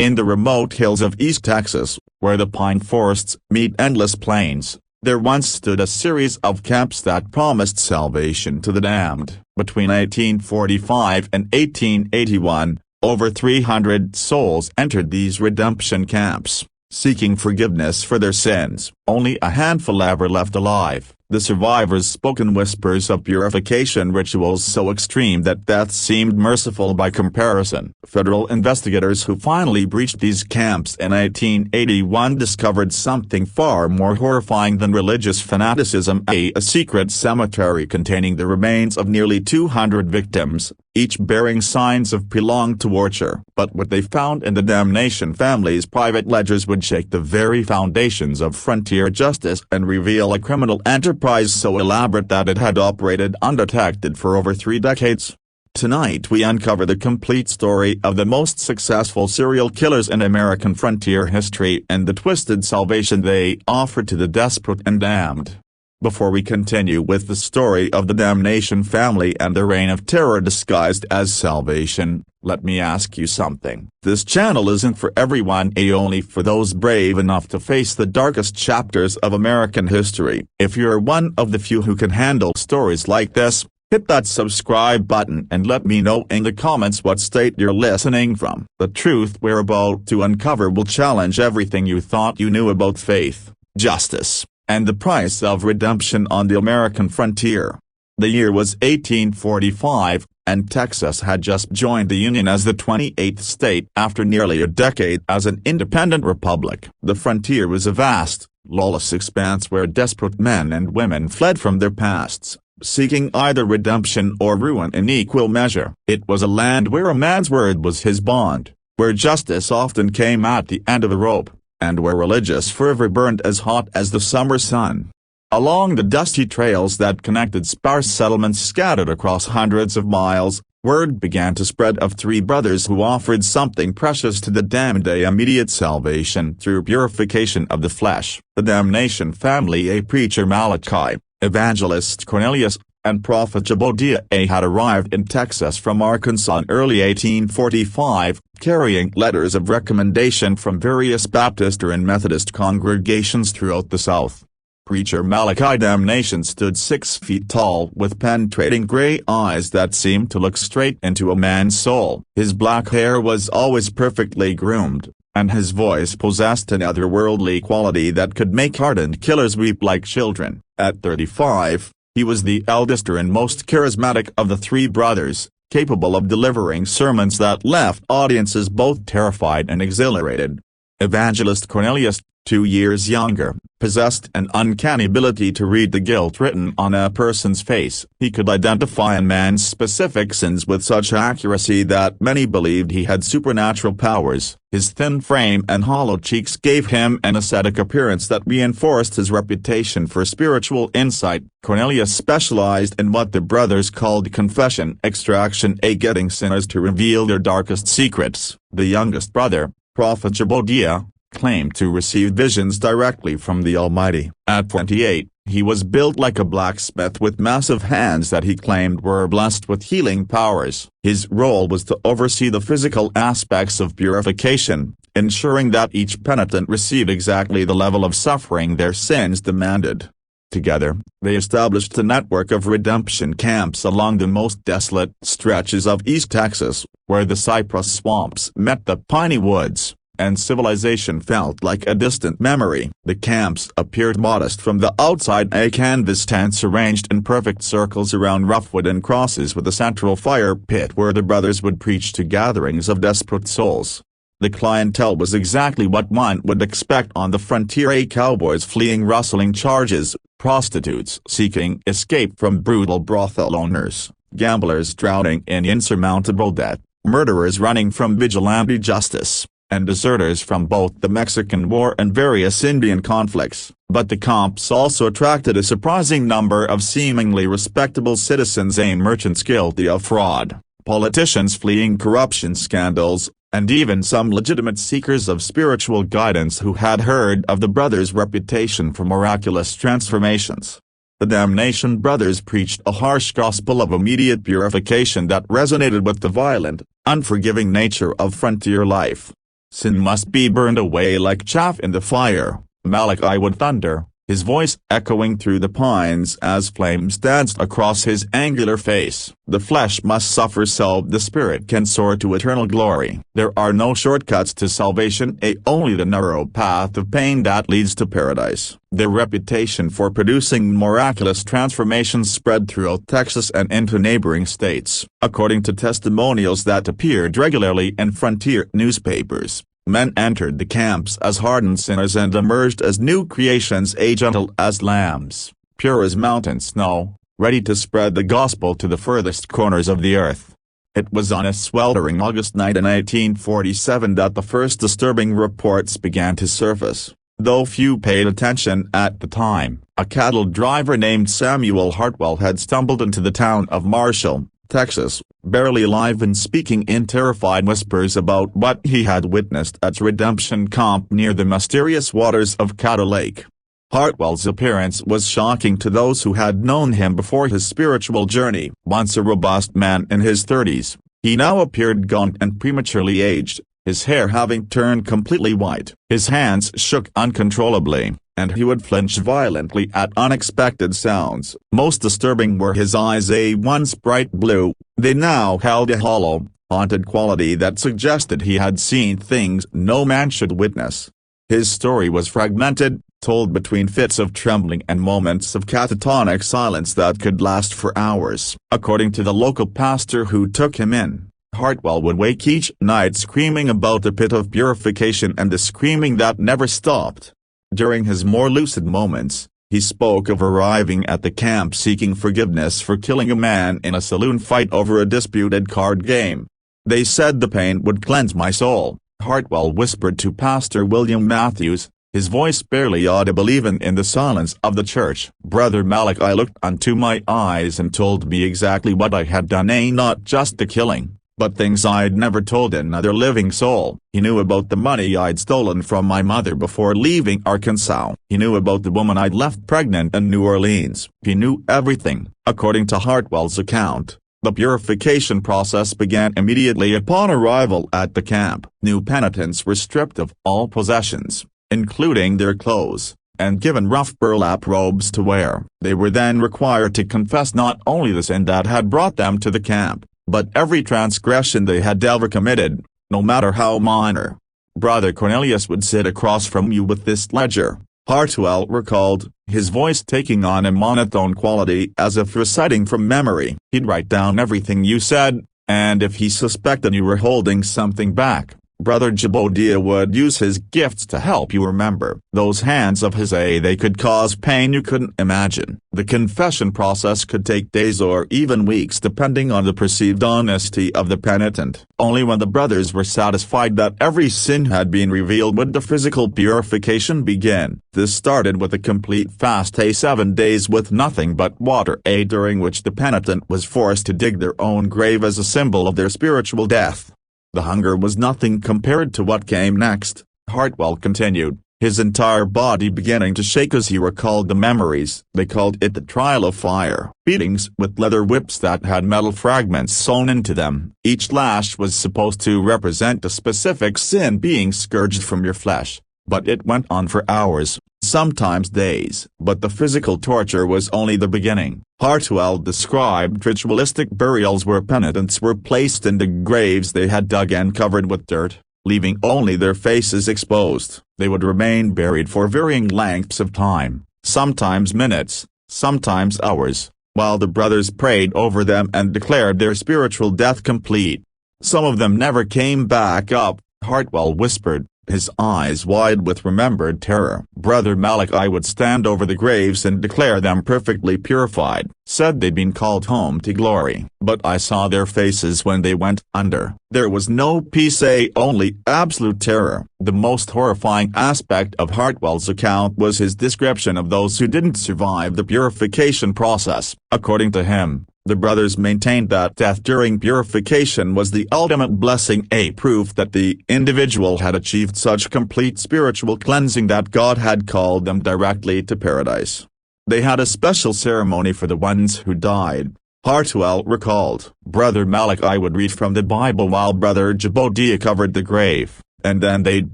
In the remote hills of East Texas, where the pine forests meet endless plains, there once stood a series of camps that promised salvation to the damned. Between 1845 and 1881, over 300 souls entered these redemption camps, seeking forgiveness for their sins. Only a handful ever left alive. The survivors spoke in whispers of purification rituals so extreme that death seemed merciful by comparison. Federal investigators who finally breached these camps in 1881 discovered something far more horrifying than religious fanaticism: a secret cemetery containing the remains of nearly 200 victims, each bearing signs of prolonged torture. But what they found in the Damnation family's private ledgers would shake the very foundations of frontier justice and reveal a criminal enterprise so elaborate that it had operated undetected for over 3 decades. Tonight we uncover the complete story of the most successful serial killers in American frontier history and the twisted salvation they offered to the desperate and damned. Before we continue with the story of the Damnation family and their reign of terror disguised as salvation, let me ask you something. This channel isn't for everyone, only for those brave enough to face the darkest chapters of American history. If you're one of the few who can handle stories like this, hit that subscribe button and let me know in the comments what state you're listening from. The truth we're about to uncover will challenge everything you thought you knew about faith, justice, and the price of redemption on the American frontier. The year was 1845, and Texas had just joined the Union as the 28th state after nearly a decade as an independent republic. The frontier was a vast, lawless expanse where desperate men and women fled from their pasts, seeking either redemption or ruin in equal measure. It was a land where a man's word was his bond, where justice often came at the end of a rope, and where religious fervor burned as hot as the summer sun. Along the dusty trails that connected sparse settlements scattered across hundreds of miles, word began to spread of 3 brothers who offered something precious to the damned: immediate salvation through purification of the flesh. The Damnation family, a preacher Malachi, evangelist Cornelius, and prophet Jebediah had arrived in Texas from Arkansas in early 1845, carrying letters of recommendation from various Baptist and Methodist congregations throughout the South. Preacher Malachi Damnation stood 6 feet tall with penetrating gray eyes that seemed to look straight into a man's soul. His black hair was always perfectly groomed, and his voice possessed an otherworldly quality that could make hardened killers weep like children. At 35, he was the eldest and most charismatic of the 3 brothers, capable of delivering sermons that left audiences both terrified and exhilarated. Evangelist Cornelius, 2 years younger, possessed an uncanny ability to read the guilt written on a person's face. He could identify a man's specific sins with such accuracy that many believed he had supernatural powers. His thin frame and hollow cheeks gave him an ascetic appearance that reinforced his reputation for spiritual insight. Cornelius specialized in what the brothers called confession extraction, getting sinners to reveal their darkest secrets. The youngest brother, prophet Jebediah, claimed to receive visions directly from the Almighty. At 28, he was built like a blacksmith with massive hands that he claimed were blessed with healing powers. His role was to oversee the physical aspects of purification, ensuring that each penitent received exactly the level of suffering their sins demanded. Together, they established a network of redemption camps along the most desolate stretches of East Texas, where the cypress swamps met the piney woods, and civilization felt like a distant memory. The camps appeared modest from the outside: canvas tents arranged in perfect circles around rough wooden crosses with a central fire pit where the brothers would preach to gatherings of desperate souls. The clientele was exactly what one would expect on the frontier: cowboys fleeing rustling charges, prostitutes seeking escape from brutal brothel owners, gamblers drowning in insurmountable debt, murderers running from vigilante justice, and deserters from both the Mexican War and various Indian conflicts. But the camps also attracted a surprising number of seemingly respectable citizens: merchants guilty of fraud, politicians fleeing corruption scandals, and even some legitimate seekers of spiritual guidance who had heard of the brothers' reputation for miraculous transformations. The Damnation brothers preached a harsh gospel of immediate purification that resonated with the violent, unforgiving nature of frontier life. Sin must be burned away like chaff in the fire, Malachi would thunder, his voice echoing through the pines as flames danced across his angular face. The flesh must suffer so the spirit can soar to eternal glory. There are no shortcuts to salvation, only the narrow path of pain that leads to paradise. Their reputation for producing miraculous transformations spread throughout Texas and into neighboring states. According to testimonials that appeared regularly in frontier newspapers, men entered the camps as hardened sinners and emerged as new creations, gentle as lambs, pure as mountain snow, ready to spread the gospel to the furthest corners of the earth. It was on a sweltering August night in 1847 that the first disturbing reports began to surface. Though few paid attention at the time, a cattle driver named Samuel Hartwell had stumbled into the town of Marshall, Texas, barely alive and speaking in terrified whispers about what he had witnessed at Redemption Camp near the mysterious waters of Caddo Lake. Hartwell's appearance was shocking to those who had known him before his spiritual journey. Once a robust man in his 30s, he now appeared gaunt and prematurely aged, his hair having turned completely white. His hands shook uncontrollably, and he would flinch violently at unexpected sounds. Most disturbing were his eyes, once bright blue. They now held a hollow, haunted quality that suggested he had seen things no man should witness. His story was fragmented, told between fits of trembling and moments of catatonic silence that could last for hours. According to the local pastor who took him in, Hartwell would wake each night screaming about the pit of purification and the screaming that never stopped. During his more lucid moments, he spoke of arriving at the camp seeking forgiveness for killing a man in a saloon fight over a disputed card game. "They said the pain would cleanse my soul," Hartwell whispered to Pastor William Matthews, his voice barely audible even in the silence of the church. "Brother Malachi looked unto my eyes and told me exactly what I had done, not just the killing, but things I'd never told another living soul. He knew about the money I'd stolen from my mother before leaving Arkansas. He knew about the woman I'd left pregnant in New Orleans. He knew everything." According to Hartwell's account, the purification process began immediately upon arrival at the camp. New penitents were stripped of all possessions, including their clothes, and given rough burlap robes to wear. They were then required to confess not only the sin that had brought them to the camp, but every transgression they had ever committed, no matter how minor. "Brother Cornelius would sit across from you with this ledger," Hartwell recalled, his voice taking on a monotone quality as if reciting from memory. "He'd write down everything you said, and if he suspected you were holding something back, Brother Jebodia would use his gifts to help you remember. Those hands of his, they could cause pain you couldn't imagine." The confession process could take days or even weeks depending on the perceived honesty of the penitent. Only when the brothers were satisfied that every sin had been revealed would the physical purification begin. This started with a complete fast, 7 days with nothing but water, during which the penitent was forced to dig their own grave as a symbol of their spiritual death. The hunger was nothing compared to what came next, Hartwell continued, his entire body beginning to shake as he recalled the memories. They called it the trial of fire. Beatings with leather whips that had metal fragments sewn into them. Each lash was supposed to represent a specific sin being scourged from your flesh, but it went on for hours, sometimes days. But the physical torture was only the beginning. Hartwell described ritualistic burials where penitents were placed into graves they had dug and covered with dirt, leaving only their faces exposed. They would remain buried for varying lengths of time, sometimes minutes, sometimes hours, while the brothers prayed over them and declared their spiritual death complete. "Some of them never came back up," Hartwell whispered, his eyes wide with remembered terror. "Brother Malachi would stand over the graves and declare them perfectly purified. Said they'd been called home to glory. But I saw their faces when they went under. There was no peace, only absolute terror." The most horrifying aspect of Hartwell's account was his description of those who didn't survive the purification process. According to him, the brothers maintained that death during purification was the ultimate blessing, proof that the individual had achieved such complete spiritual cleansing that God had called them directly to paradise. They had a special ceremony for the ones who died, Hartwell recalled. Brother Malachi would read from the Bible while Brother Jebodia covered the grave. and then they'd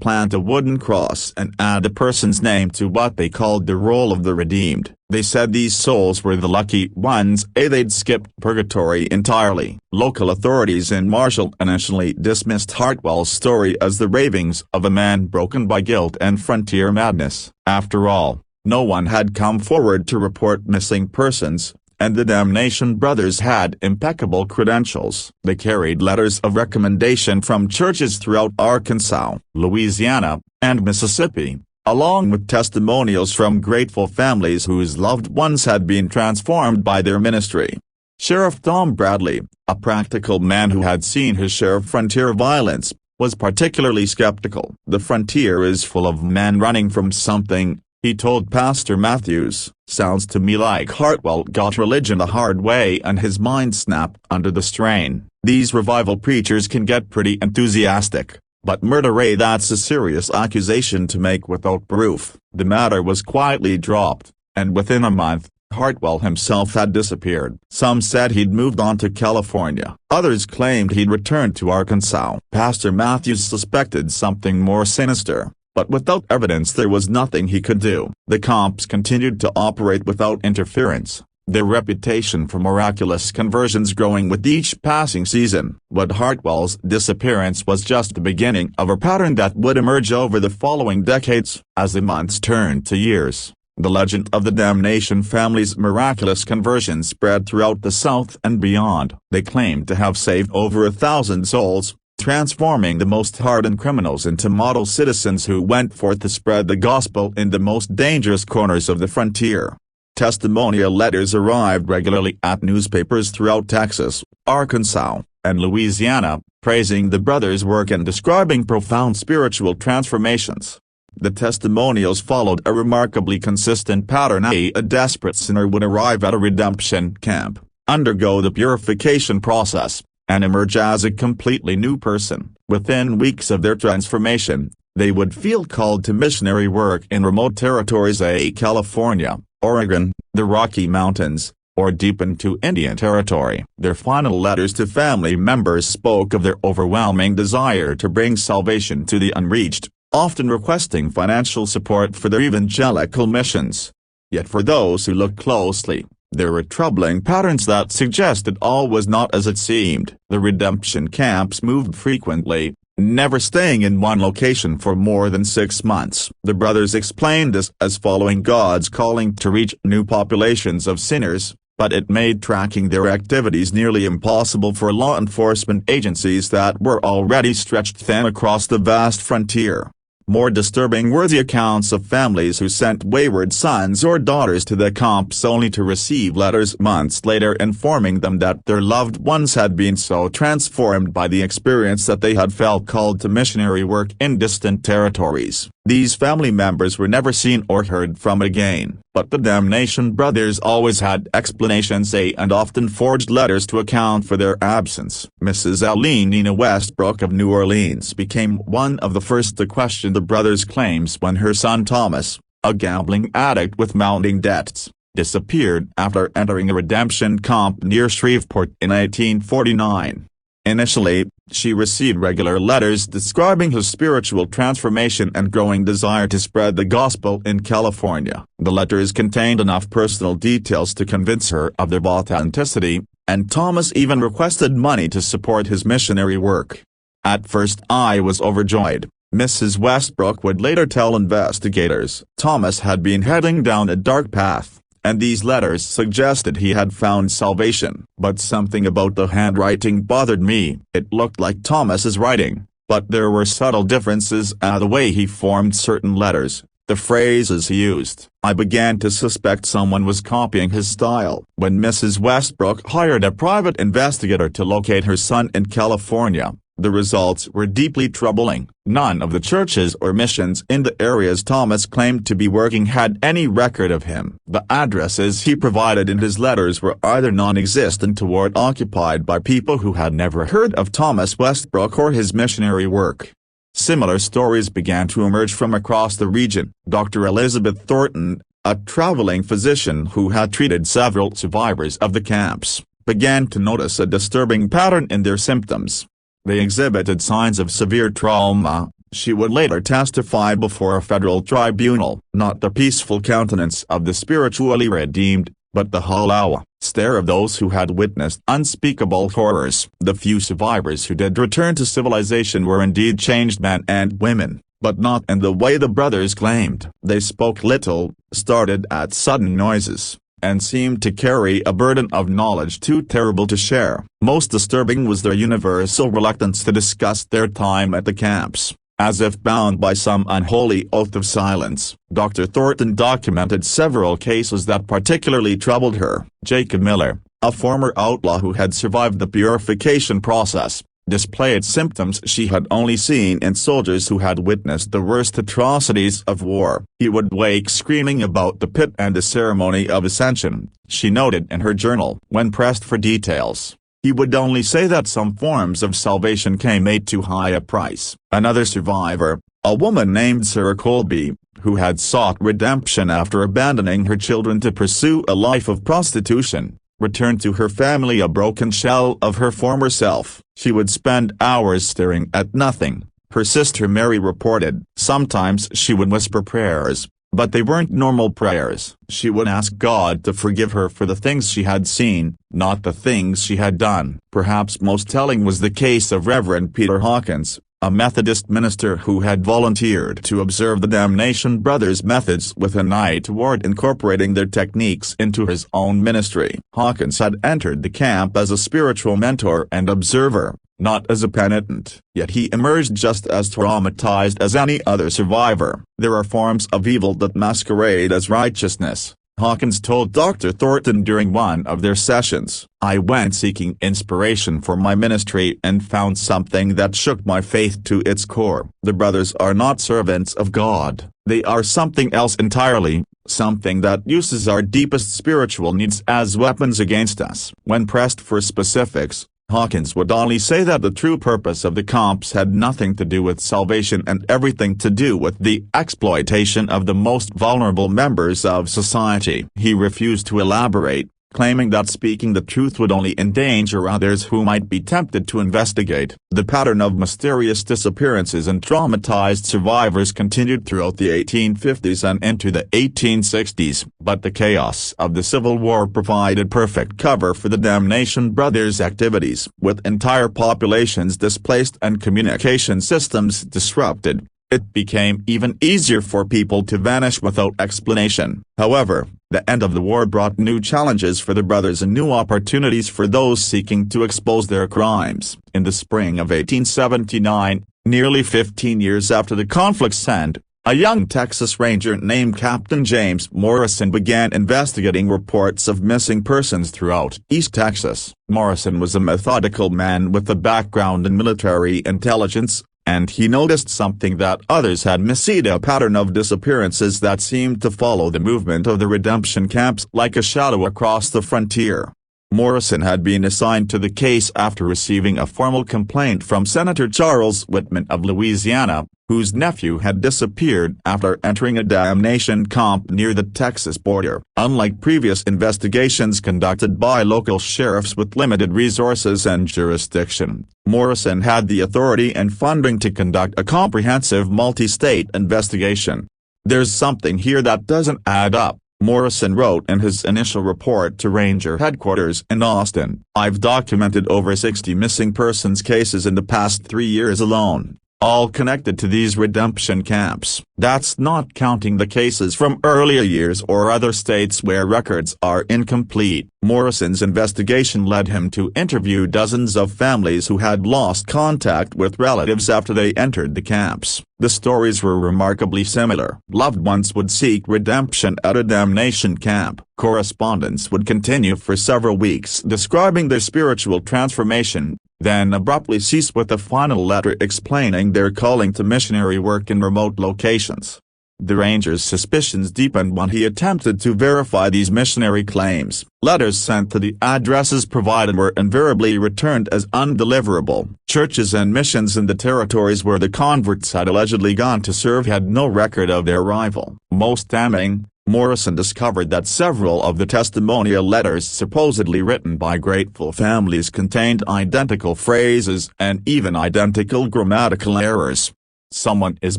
plant a wooden cross and add the person's name to what they called the roll of the redeemed. They said these souls were the lucky ones. They'd skipped purgatory entirely. Local authorities in Marshall initially dismissed Hartwell's story as the ravings of a man broken by guilt and frontier madness. After all, no one had come forward to report missing persons, and the Damnation brothers had impeccable credentials. They carried letters of recommendation from churches throughout Arkansas, Louisiana, and Mississippi, along with testimonials from grateful families whose loved ones had been transformed by their ministry. Sheriff Tom Bradley, a practical man who had seen his share of frontier violence, was particularly skeptical. "The frontier is full of men running from something," he told Pastor Matthews. "Sounds to me like Hartwell got religion the hard way and his mind snapped under the strain. These revival preachers can get pretty enthusiastic, but murder, that's a serious accusation to make without proof." The matter was quietly dropped, and within a month, Hartwell himself had disappeared. Some said he'd moved on to California. Others claimed he'd returned to Arkansas. Pastor Matthews suspected something more sinister, but without evidence there was nothing he could do. The camps continued to operate without interference, their reputation for miraculous conversions growing with each passing season. But Hartwell's disappearance was just the beginning of a pattern that would emerge over the following decades. As the months turned to years, the legend of the Damnation family's miraculous conversion spread throughout the South and beyond. They claimed to have saved over 1,000 souls, transforming the most hardened criminals into model citizens who went forth to spread the gospel in the most dangerous corners of the frontier. Testimonial letters arrived regularly at newspapers throughout Texas, Arkansas, and Louisiana, praising the brothers' work and describing profound spiritual transformations. The testimonials followed a remarkably consistent pattern. A desperate sinner would arrive at a redemption camp, undergo the purification process, and emerge as a completely new person. Within weeks of their transformation, they would feel called to missionary work in remote territories, California, Oregon, the Rocky Mountains, or deep into Indian Territory. Their final letters to family members spoke of their overwhelming desire to bring salvation to the unreached, often requesting financial support for their evangelical missions. Yet for those who looked closely, there were troubling patterns that suggested all was not as it seemed. The redemption camps moved frequently, never staying in one location for more than 6 months. The brothers explained this as following God's calling to reach new populations of sinners, but it made tracking their activities nearly impossible for law enforcement agencies that were already stretched thin across the vast frontier. More disturbing were the accounts of families who sent wayward sons or daughters to the camps only to receive letters months later informing them that their loved ones had been so transformed by the experience that they had felt called to missionary work in distant territories. These family members were never seen or heard from again, but the Damnation brothers always had explanations and often forged letters to account for their absence. Mrs. Eileen Nina Westbrook of New Orleans became one of the first to question the brothers' claims when her son Thomas, a gambling addict with mounting debts, disappeared after entering a redemption camp near Shreveport in 1849. Initially, she received regular letters describing his spiritual transformation and growing desire to spread the gospel in California. The letters contained enough personal details to convince her of their authenticity, and Thomas even requested money to support his missionary work. "At first I was overjoyed," Mrs. Westbrook would later tell investigators. Thomas had been heading down a dark path, and these letters suggested he had found salvation. But something about the handwriting bothered me. It looked like Thomas's writing, but there were subtle differences in the way he formed certain letters, the phrases he used. I began to suspect someone was copying his style. When Mrs. Westbrook hired a private investigator to locate her son in California, the results were deeply troubling. None of the churches or missions in the areas Thomas claimed to be working had any record of him. The addresses he provided in his letters were either non-existent or occupied by people who had never heard of Thomas Westbrook or his missionary work. Similar stories began to emerge from across the region. Dr. Elizabeth Thornton, a traveling physician who had treated several survivors of the camps, began to notice a disturbing pattern in their symptoms. They exhibited signs of severe trauma, She would later testify before a federal tribunal. Not the peaceful countenance of the spiritually redeemed, but the hollow stare of those who had witnessed unspeakable horrors. The few survivors who did return to civilization were indeed changed men and women, but not in the way the brothers claimed. They spoke little, started at sudden noises, and seemed to carry a burden of knowledge too terrible to share. Most disturbing was their universal reluctance to discuss their time at the camps, as if bound by some unholy oath of silence. Dr. Thornton documented several cases that particularly troubled her. Jacob Miller, a former outlaw who had survived the purification process, displayed symptoms she had only seen in soldiers who had witnessed the worst atrocities of war. He would wake screaming about the pit and the ceremony of ascension, she noted in her journal. When pressed for details, he would only say that some forms of salvation came at too high a price. Another survivor, a woman named Sarah Colby, who had sought redemption after abandoning her children to pursue a life of prostitution, returned to her family a broken shell of her former self. She would spend hours staring at nothing, her sister Mary reported. Sometimes she would whisper prayers, but they weren't normal prayers. She would ask God to forgive her for the things she had seen, not the things she had done. Perhaps most telling was the case of Reverend Peter Hawkins, a Methodist minister who had volunteered to observe the Damnation brothers' methods with an eye toward incorporating their techniques into his own ministry. Hawkins had entered the camp as a spiritual mentor and observer, not as a penitent, yet he emerged just as traumatized as any other survivor. There are forms of evil that masquerade as righteousness, Hawkins told Dr. Thornton during one of their sessions. I went seeking inspiration for my ministry and found something that shook my faith to its core. The brothers are not servants of God, they are something else entirely, something that uses our deepest spiritual needs as weapons against us. When pressed for specifics, Hawkins would only say that the true purpose of the camps had nothing to do with salvation and everything to do with the exploitation of the most vulnerable members of society. He refused to elaborate, claiming that speaking the truth would only endanger others who might be tempted to investigate. The pattern of mysterious disappearances and traumatized survivors continued throughout the 1850s and into the 1860s, but the chaos of the Civil War provided perfect cover for the Damnation brothers' activities. With entire populations displaced and communication systems disrupted, it became even easier for people to vanish without explanation. However, the end of the war brought new challenges for the brothers and new opportunities for those seeking to expose their crimes. In the spring of 1879, nearly 15 years after the conflict's end, a young Texas Ranger named Captain James Morrison began investigating reports of missing persons throughout East Texas. Morrison was a methodical man with a background in military intelligence, and he noticed something that others had missed: a pattern of disappearances that seemed to follow the movement of the redemption camps like a shadow across the frontier. Morrison had been assigned to the case after receiving a formal complaint from Senator Charles Whitman of Louisiana, whose nephew had disappeared after entering a damnation camp near the Texas border. Unlike previous investigations conducted by local sheriffs with limited resources and jurisdiction, Morrison had the authority and funding to conduct a comprehensive multi-state investigation. "There's something here that doesn't add up," Morrison wrote in his initial report to Ranger headquarters in Austin. "I've documented over 60 missing persons cases in the past 3 years alone, all connected to these redemption camps. That's not counting the cases from earlier years or other states where records are incomplete." Morrison's investigation led him to interview dozens of families who had lost contact with relatives after they entered the camps. The stories were remarkably similar. Loved ones would seek redemption at a damnation camp. Correspondence would continue for several weeks describing their spiritual transformation, then abruptly cease with a final letter explaining their calling to missionary work in remote locations. The ranger's suspicions deepened when he attempted to verify these missionary claims. Letters sent to the addresses provided were invariably returned as undeliverable. Churches and missions in the territories where the converts had allegedly gone to serve had no record of their arrival. Most damning, Morrison discovered that several of the testimonial letters supposedly written by grateful families contained identical phrases and even identical grammatical errors. Someone is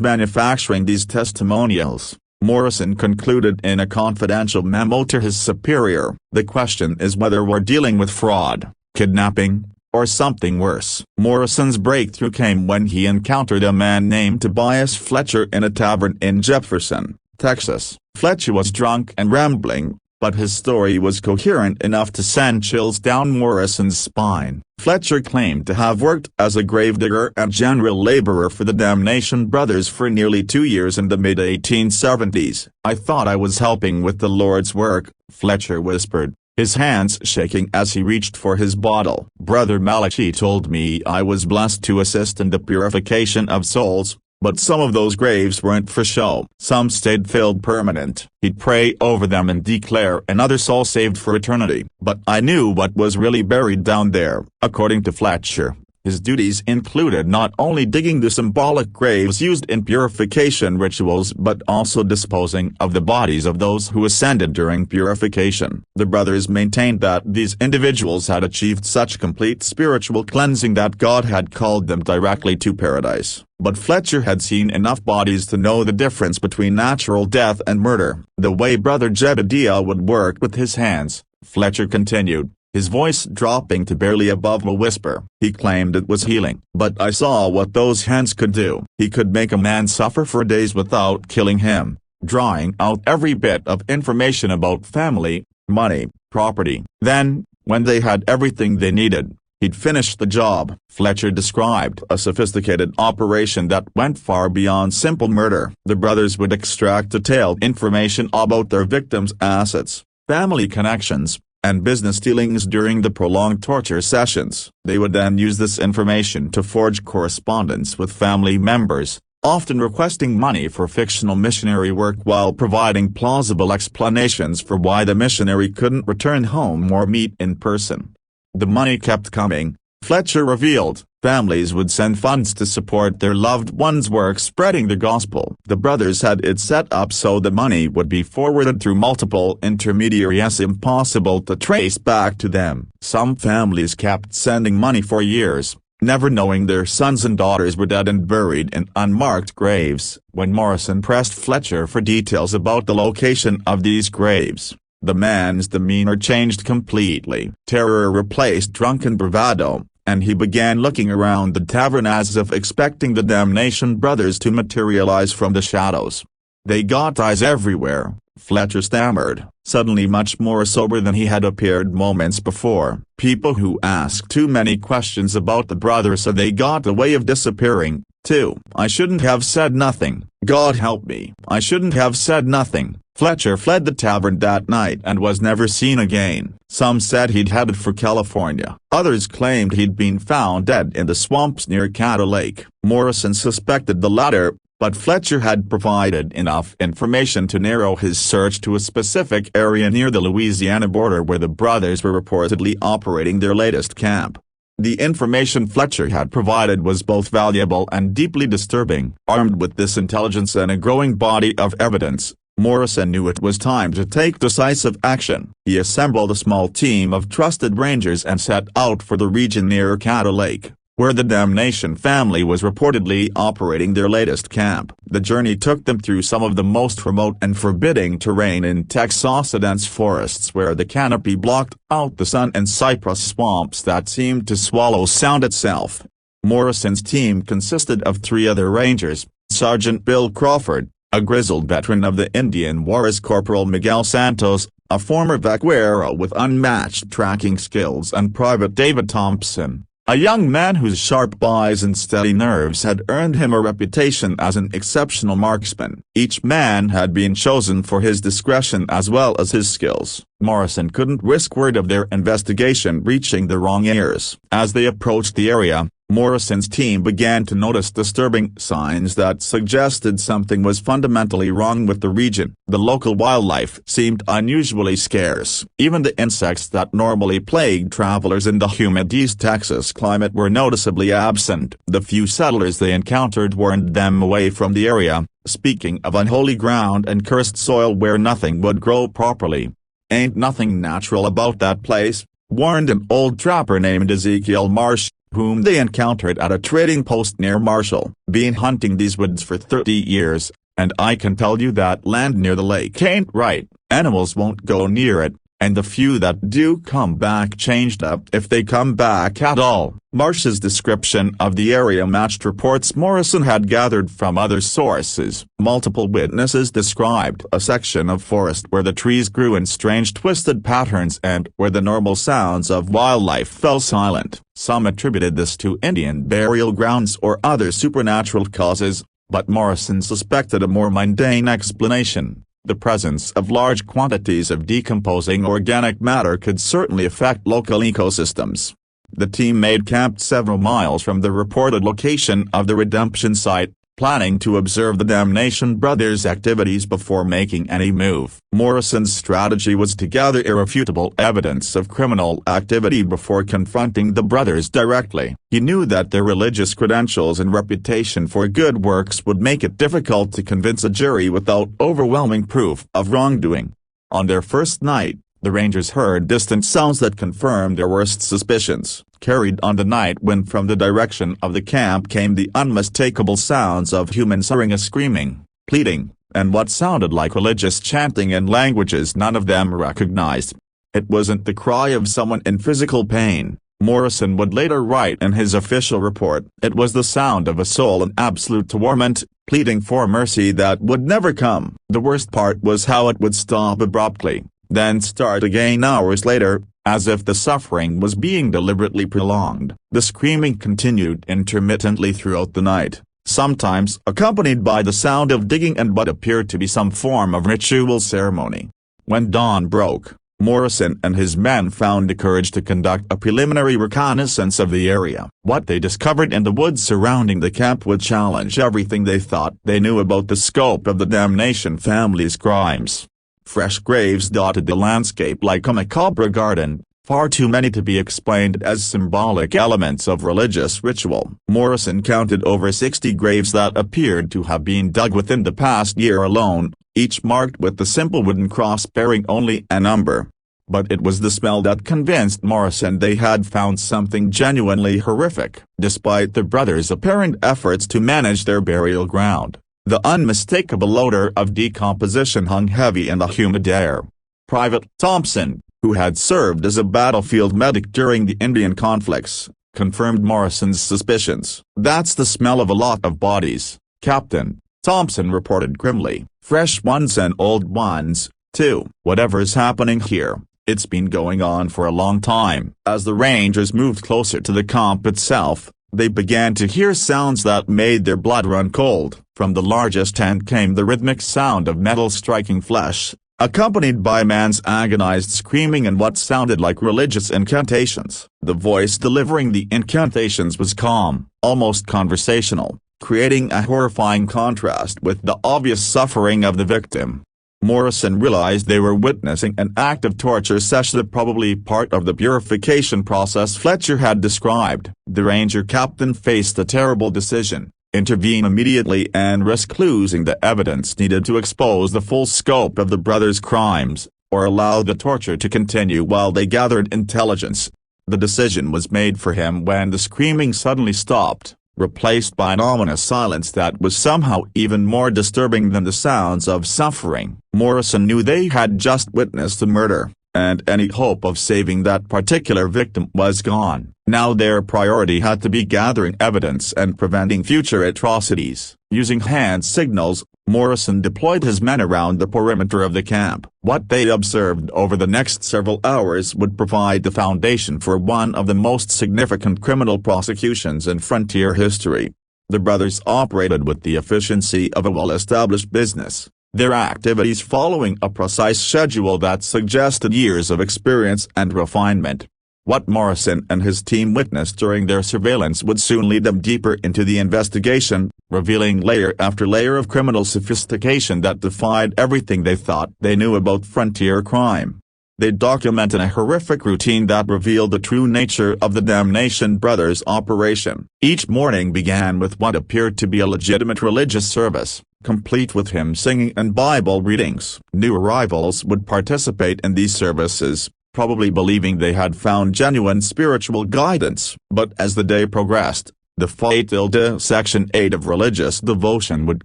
manufacturing these testimonials," Morrison concluded in a confidential memo to his superior. "The question is whether we're dealing with fraud, kidnapping, or something worse." Morrison's breakthrough came when he encountered a man named Tobias Fletcher in a tavern in Jefferson, Texas. Fletcher was drunk and rambling, but his story was coherent enough to send chills down Morrison's spine. Fletcher claimed to have worked as a gravedigger and general laborer for the Damnation brothers for nearly 2 years in the mid-1870s. "I thought I was helping with the Lord's work," Fletcher whispered, his hands shaking as he reached for his bottle. "Brother Malachi told me I was blessed to assist in the purification of souls, but some of those graves weren't for show. Some stayed filled permanent. He'd pray over them and declare another soul saved for eternity. But I knew what was really buried down there." According to Fletcher, his duties included not only digging the symbolic graves used in purification rituals but also disposing of the bodies of those who ascended during purification. The brothers maintained that these individuals had achieved such complete spiritual cleansing that God had called them directly to paradise. But Fletcher had seen enough bodies to know the difference between natural death and murder. "The way Brother Jedediah would work with his hands," Fletcher continued, his voice dropping to barely above a whisper. "He claimed it was healing. But I saw what those hands could do. He could make a man suffer for days without killing him, drawing out every bit of information about family, money, property. Then, when they had everything they needed, he'd finish the job." Fletcher described a sophisticated operation that went far beyond simple murder. The brothers would extract detailed information about their victims' assets, family connections, and business dealings during the prolonged torture sessions. They would then use this information to forge correspondence with family members, often requesting money for fictional missionary work while providing plausible explanations for why the missionary couldn't return home or meet in person. The money kept coming, Fletcher revealed. Families would send funds to support their loved ones' work spreading the gospel. The brothers had it set up so the money would be forwarded through multiple intermediaries impossible to trace back to them. Some families kept sending money for years, never knowing their sons and daughters were dead and buried in unmarked graves. When Morrison pressed Fletcher for details about the location of these graves, the man's demeanor changed completely. Terror replaced drunken bravado, and he began looking around the tavern as if expecting the Damnation brothers to materialize from the shadows. "They got eyes everywhere," Fletcher stammered, suddenly much more sober than he had appeared moments before. "People who ask too many questions about the brothers so they got a way of disappearing, too. I shouldn't have said nothing. God help me. I shouldn't have said nothing." Fletcher fled the tavern that night and was never seen again. Some said he'd headed for California. Others claimed he'd been found dead in the swamps near Caddo Lake. Morrison suspected the latter, but Fletcher had provided enough information to narrow his search to a specific area near the Louisiana border where the brothers were reportedly operating their latest camp. The information Fletcher had provided was both valuable and deeply disturbing. Armed with this intelligence and a growing body of evidence, Morrison knew it was time to take decisive action. He assembled a small team of trusted rangers and set out for the region near Caddo Lake, where the Damnation family was reportedly operating their latest camp. The journey took them through some of the most remote and forbidding terrain in Texas, dense forests where the canopy blocked out the sun and cypress swamps that seemed to swallow sound itself. Morrison's team consisted of 3 other rangers, Sergeant Bill Crawford, a grizzled veteran of the Indian Wars, Corporal Miguel Santos, a former vaquero with unmatched tracking skills, and Private David Thompson, a young man whose sharp eyes and steady nerves had earned him a reputation as an exceptional marksman. Each man had been chosen for his discretion as well as his skills. Morrison couldn't risk word of their investigation reaching the wrong ears. As they approached the area, Morrison's team began to notice disturbing signs that suggested something was fundamentally wrong with the region. The local wildlife seemed unusually scarce. Even the insects that normally plagued travelers in the humid East Texas climate were noticeably absent. The few settlers they encountered warned them away from the area, speaking of unholy ground and cursed soil where nothing would grow properly. "Ain't nothing natural about that place," warned an old trapper named Ezekiel Marsh, whom they encountered at a trading post near Marshall. "Been hunting these woods for 30 years, and I can tell you that land near the lake ain't right. Animals won't go near it, and the few that do come back changed up if they come back at all." Marsh's description of the area matched reports Morrison had gathered from other sources. Multiple witnesses described a section of forest where the trees grew in strange twisted patterns and where the normal sounds of wildlife fell silent. Some attributed this to Indian burial grounds or other supernatural causes, but Morrison suspected a more mundane explanation. The presence of large quantities of decomposing organic matter could certainly affect local ecosystems. The team made camp several miles from the reported location of the redemption site, planning to observe the Damnation brothers' activities before making any move. Morrison's strategy was to gather irrefutable evidence of criminal activity before confronting the brothers directly. He knew that their religious credentials and reputation for good works would make it difficult to convince a jury without overwhelming proof of wrongdoing. On their first night, the Rangers heard distant sounds that confirmed their worst suspicions. Carried on the night wind from the direction of the camp came the unmistakable sounds of humans uttering a screaming, pleading, and what sounded like religious chanting in languages none of them recognized. It wasn't the cry of someone in physical pain, Morrison would later write in his official report. It was the sound of a soul in absolute torment, pleading for mercy that would never come. The worst part was how it would stop abruptly, then start again hours later, as if the suffering was being deliberately prolonged. The screaming continued intermittently throughout the night, sometimes accompanied by the sound of digging and what appeared to be some form of ritual ceremony. When dawn broke, Morrison and his men found the courage to conduct a preliminary reconnaissance of the area. What they discovered in the woods surrounding the camp would challenge everything they thought they knew about the scope of the Damnation family's crimes. Fresh graves dotted the landscape like a macabre garden, far too many to be explained as symbolic elements of religious ritual. Morrison counted over 60 graves that appeared to have been dug within the past year alone, each marked with the simple wooden cross bearing only a number. But it was the smell that convinced Morrison they had found something genuinely horrific. Despite the brothers' apparent efforts to manage their burial ground, the unmistakable odor of decomposition hung heavy in the humid air. Private Thompson, who had served as a battlefield medic during the Indian conflicts, confirmed Morrison's suspicions. "That's the smell of a lot of bodies, Captain," Thompson reported grimly. "Fresh ones and old ones, too. Whatever's happening here, it's been going on for a long time." As the Rangers moved closer to the camp itself, they began to hear sounds that made their blood run cold. From the largest tent came the rhythmic sound of metal striking flesh, accompanied by a man's agonized screaming and what sounded like religious incantations. The voice delivering the incantations was calm, almost conversational, creating a horrifying contrast with the obvious suffering of the victim. Morrison realized they were witnessing an act of torture session, probably part of the purification process Fletcher had described. The Ranger captain faced a terrible decision: intervene immediately and risk losing the evidence needed to expose the full scope of the brothers' crimes, or allow the torture to continue while they gathered intelligence. The decision was made for him when the screaming suddenly stopped, replaced by an ominous silence that was somehow even more disturbing than the sounds of suffering. Morrison knew they had just witnessed a murder, and any hope of saving that particular victim was gone. Now their priority had to be gathering evidence and preventing future atrocities. Using hand signals, Morrison deployed his men around the perimeter of the camp. What they observed over the next several hours would provide the foundation for one of the most significant criminal prosecutions in frontier history. The brothers operated with the efficiency of a well-established business, their activities following a precise schedule that suggested years of experience and refinement. What Morrison and his team witnessed during their surveillance would soon lead them deeper into the investigation, revealing layer after layer of criminal sophistication that defied everything they thought they knew about frontier crime. They documented a horrific routine that revealed the true nature of the Damnation brothers' operation. Each morning began with what appeared to be a legitimate religious service, complete with hymn singing and Bible readings. New arrivals would participate in these services, probably believing they had found genuine spiritual guidance. But as the day progressed, the fatal Section 8 of religious devotion would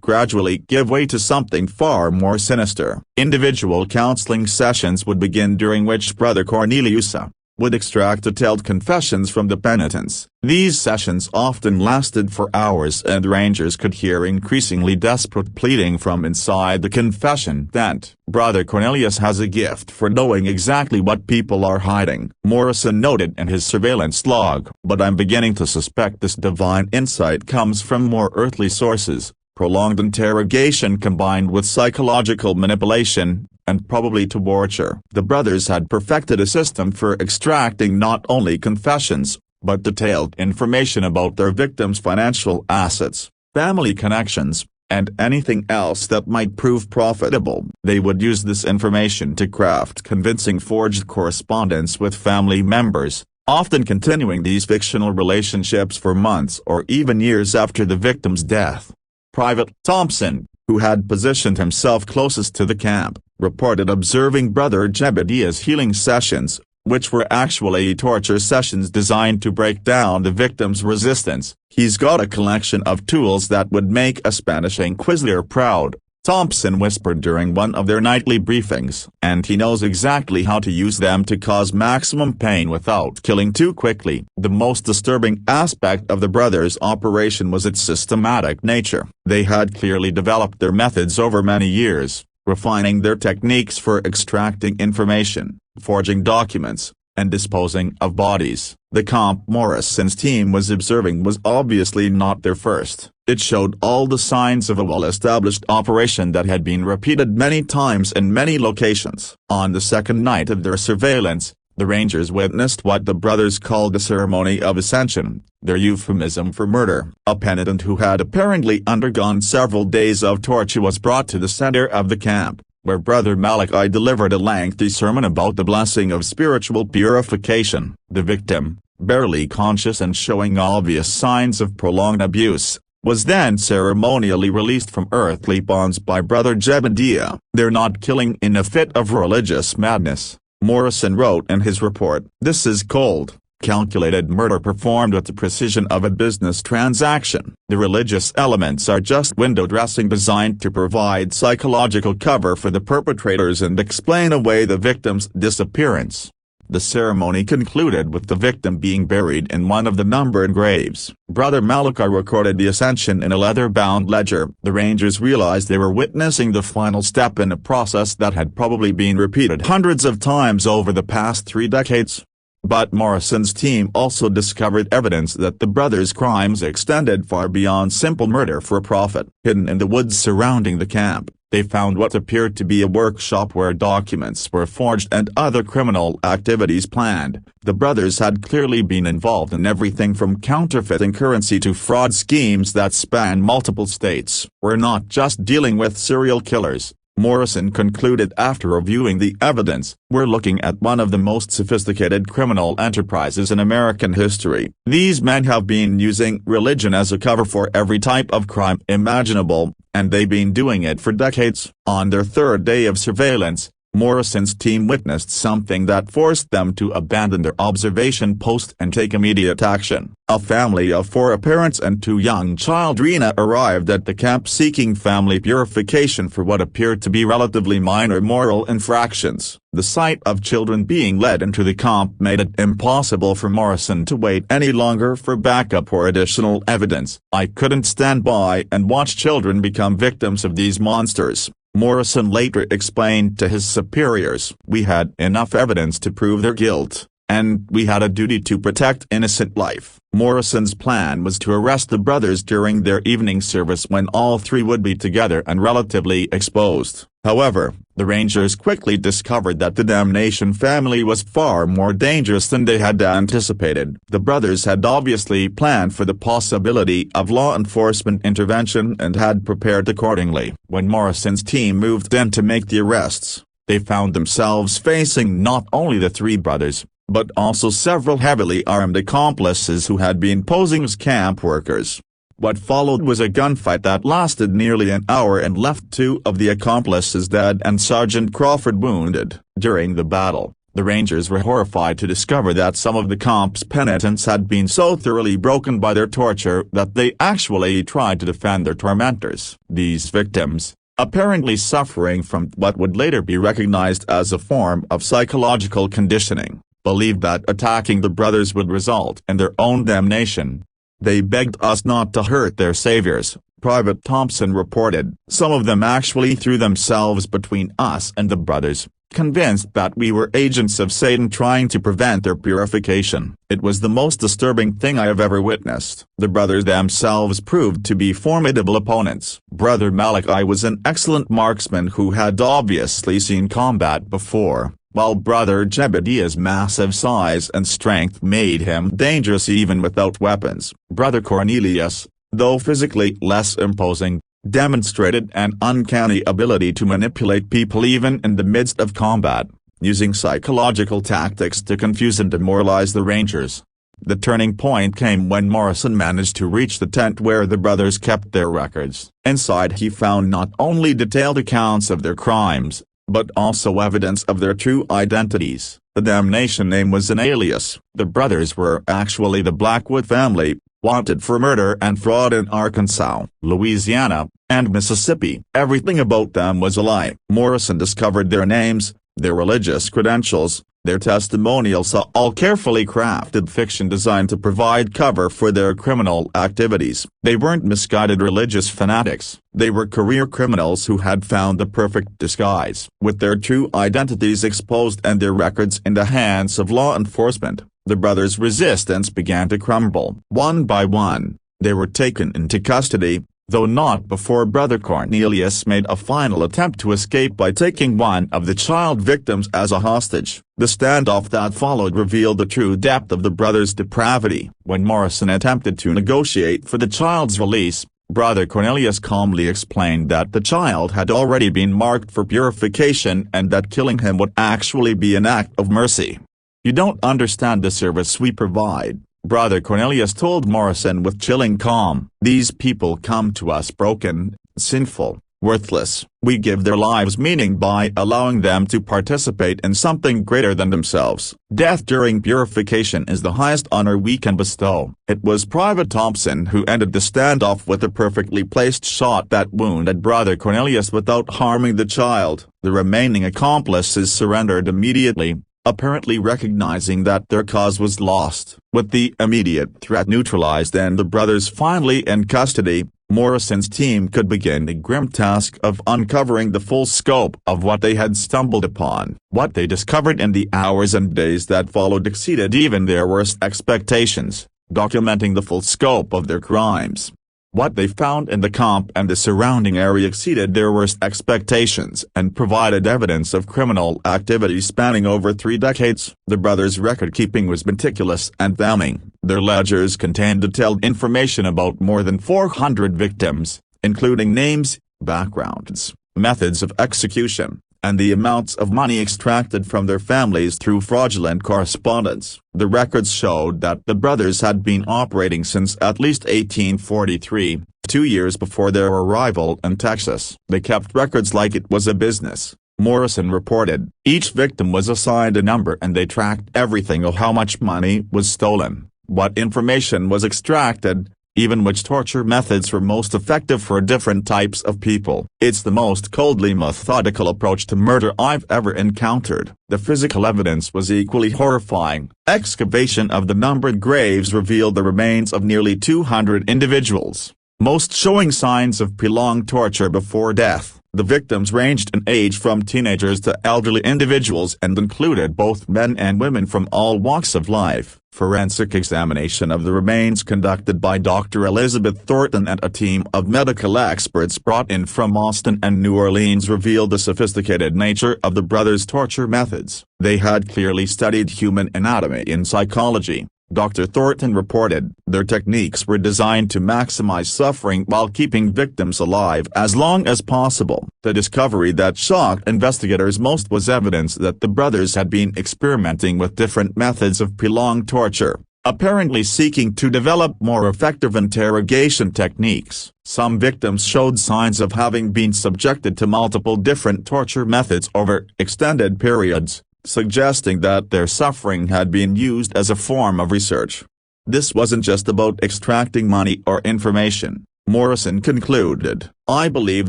gradually give way to something far more sinister. Individual counseling sessions would begin, during which Brother Cornelius would extract detailed confessions from the penitents. These sessions often lasted for hours, and rangers could hear increasingly desperate pleading from inside the confession that Brother Cornelius has a gift for knowing exactly what people are hiding, Morrison noted in his surveillance log. But I'm beginning to suspect this divine insight comes from more earthly sources, prolonged interrogation combined with psychological manipulation, and probably torture. The brothers had perfected a system for extracting not only confessions, but detailed information about their victims' financial assets, family connections, and anything else that might prove profitable. They would use this information to craft convincing forged correspondence with family members, often continuing these fictional relationships for months or even years after the victim's death. Private Thompson, who had positioned himself closest to the camp, reported observing Brother Jebediah's healing sessions, which were actually torture sessions designed to break down the victim's resistance. "He's got a collection of tools that would make a Spanish Inquisitor proud," Thompson whispered during one of their nightly briefings. "And he knows exactly how to use them to cause maximum pain without killing too quickly." The most disturbing aspect of the brothers' operation was its systematic nature. They had clearly developed their methods over many years, refining their techniques for extracting information, forging documents, and disposing of bodies. The camp Morrison's team was observing was obviously not their first. It showed all the signs of a well-established operation that had been repeated many times in many locations. On the second night of their surveillance, the rangers witnessed what the brothers called the ceremony of ascension, their euphemism for murder. A penitent who had apparently undergone several days of torture was brought to the center of the camp, where Brother Malachi delivered a lengthy sermon about the blessing of spiritual purification. The victim, barely conscious and showing obvious signs of prolonged abuse, was then ceremonially released from earthly bonds by Brother Jebediah. "They're not killing in a fit of religious madness," Morrison wrote in his report. "This is cold, calculated murder performed with the precision of a business transaction. The religious elements are just window dressing designed to provide psychological cover for the perpetrators and explain away the victim's disappearance." The ceremony concluded with the victim being buried in one of the numbered graves. Brother Malachi recorded the ascension in a leather-bound ledger. The rangers realized they were witnessing the final step in a process that had probably been repeated hundreds of times over the past 3 decades. But Morrison's team also discovered evidence that the brothers' crimes extended far beyond simple murder for profit. Hidden in the woods surrounding the camp, they found what appeared to be a workshop where documents were forged and other criminal activities planned. The brothers had clearly been involved in everything from counterfeiting currency to fraud schemes that span multiple states. "We're not just dealing with serial killers," Morrison concluded after reviewing the evidence. "We're looking at one of the most sophisticated criminal enterprises in American history. These men have been using religion as a cover for every type of crime imaginable, and they've been doing it for decades." On their third day of surveillance, Morrison's team witnessed something that forced them to abandon their observation post and take immediate action. A family of 4 parents and 2 young children arrived at the camp seeking family purification for what appeared to be relatively minor moral infractions. The sight of children being led into the camp made it impossible for Morrison to wait any longer for backup or additional evidence. "I couldn't stand by and watch children become victims of these monsters," Morrison later explained to his superiors. "We had enough evidence to prove their guilt, and we had a duty to protect innocent life." Morrison's plan was to arrest the brothers during their evening service when all 3 would be together and relatively exposed. However, the rangers quickly discovered that the Damnation family was far more dangerous than they had anticipated. The brothers had obviously planned for the possibility of law enforcement intervention and had prepared accordingly. When Morrison's team moved in to make the arrests, they found themselves facing not only the 3 brothers, but also several heavily armed accomplices who had been posing as camp workers. What followed was a gunfight that lasted nearly an hour and left 2 of the accomplices dead and Sergeant Crawford wounded. During the battle, The Rangers were horrified to discover that some of the comp's penitents had been so thoroughly broken by their torture that they actually tried to defend their tormentors. These victims, apparently suffering from what would later be recognized as a form of psychological conditioning, believed that attacking the brothers would result in their own damnation. They begged us not to hurt their saviors, Private Thompson reported. Some of them actually threw themselves between us and the brothers, convinced that we were agents of Satan trying to prevent their purification. It was the most disturbing thing I have ever witnessed. The brothers themselves proved to be formidable opponents. Brother Malachi was an excellent marksman who had obviously seen combat before, while Brother Jebediah's massive size and strength made him dangerous even without weapons. Brother Cornelius, though physically less imposing, demonstrated an uncanny ability to manipulate people even in the midst of combat, using psychological tactics to confuse and demoralize the Rangers. The turning point came when Morrison managed to reach the tent where the brothers kept their records. Inside he found not only detailed accounts of their crimes, but also evidence of their true identities. The Damnation name was an alias. The brothers were actually the Blackwood family, wanted for murder and fraud in Arkansas, Louisiana, and Mississippi. Everything about them was a lie. Morrison discovered their names, their religious credentials, their testimonials, all carefully crafted fiction designed to provide cover for their criminal activities. They weren't misguided religious fanatics. They were career criminals who had found the perfect disguise. With their true identities exposed and their records in the hands of law enforcement, the brothers' resistance began to crumble. One by one, they were taken into custody, though not before Brother Cornelius made a final attempt to escape by taking one of the child victims as a hostage. The standoff that followed revealed the true depth of the brothers' depravity. When Morrison attempted to negotiate for the child's release, Brother Cornelius calmly explained that the child had already been marked for purification and that killing him would actually be an act of mercy. "You don't understand the service we provide," Brother Cornelius told Morrison with chilling calm. "These people come to us broken, sinful, worthless. We give their lives meaning by allowing them to participate in something greater than themselves. Death during purification is the highest honor we can bestow." It was Private Thompson who ended the standoff with a perfectly placed shot that wounded Brother Cornelius without harming the child. The remaining accomplices surrendered immediately, apparently recognizing that their cause was lost. With the immediate threat neutralized and the brothers finally in custody, Morrison's team could begin the grim task of uncovering the full scope of what they had stumbled upon. What they discovered in the hours and days that followed exceeded even their worst expectations, documenting the full scope of their crimes. What they found in the camp and the surrounding area exceeded their worst expectations and provided evidence of criminal activity spanning over 3 decades. The brothers' record-keeping was meticulous and damning. Their ledgers contained detailed information about more than 400 victims, including names, backgrounds, methods of execution, and the amounts of money extracted from their families through fraudulent correspondence. The records showed that the brothers had been operating since at least 1843, 2 years before their arrival in Texas. They kept records like it was a business, Morrison reported. Each victim was assigned a number and they tracked everything of how much money was stolen, what information was extracted, even which torture methods were most effective for different types of people. It's the most coldly methodical approach to murder I've ever encountered. The physical evidence was equally horrifying. Excavation of the numbered graves revealed the remains of nearly 200 individuals, most showing signs of prolonged torture before death. The victims ranged in age from teenagers to elderly individuals and included both men and women from all walks of life. Forensic examination of the remains conducted by Dr. Elizabeth Thornton and a team of medical experts brought in from Austin and New Orleans revealed the sophisticated nature of the brothers' torture methods. They had clearly studied human anatomy and psychology, Dr. Thornton reported. Their techniques were designed to maximize suffering while keeping victims alive as long as possible. The discovery that shocked investigators most was evidence that the brothers had been experimenting with different methods of prolonged torture, apparently seeking to develop more effective interrogation techniques. Some victims showed signs of having been subjected to multiple different torture methods over extended periods, suggesting that their suffering had been used as a form of research. This wasn't just about extracting money or information, Morrison concluded. I believe